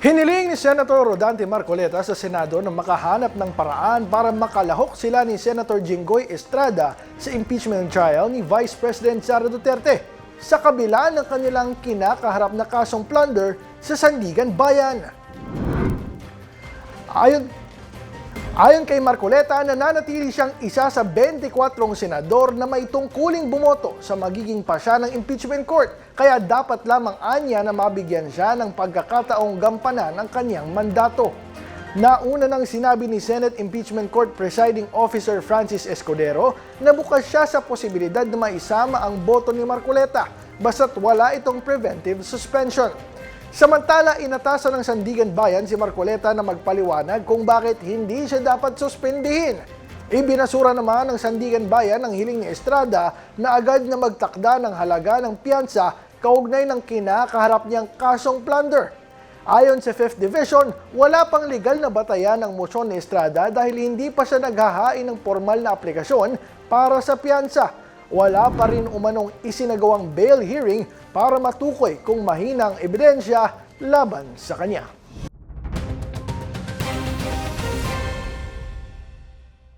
Hiniling ni Senator Rodante Marcoleta sa Senado na makahanap ng paraan para makalahok sila ni Senator Jinggoy Estrada sa impeachment trial ni Vice President Sara Duterte sa kabila ng kanilang kinakaharap na kasong plunder sa Sandigan Bayan. Ayon kay Marcoleta, nananatili siyang isa sa 24 senador na may tungkuling bumoto sa magiging pasya ng impeachment court, kaya dapat lamang anya na mabigyan siya ng pagkakataong gampanan ang kanyang mandato. Nauna nang sinabi ni Senate Impeachment Court Presiding Officer Francis Escudero na bukas siya sa posibilidad na maisama ang boto ni Marcoleta basta't wala itong preventive suspension. Samantala, inatasan ng Sandigan Bayan si Marcoleta na magpaliwanag kung bakit hindi siya dapat suspendihin. Ibinasura naman ng Sandigan Bayan ang hiling ni Estrada na agad na magtakda ng halaga ng piyansa kaugnay ng kinakaharap niyang kasong plunder. Ayon sa 5th Division, wala pang legal na batayan ang mosyon ni Estrada dahil hindi pa siya naghahain ng formal na aplikasyon para sa piyansa. Wala pa rin umanong isinagawang bail hearing para matukoy kung mahina ang ebidensya laban sa kanya.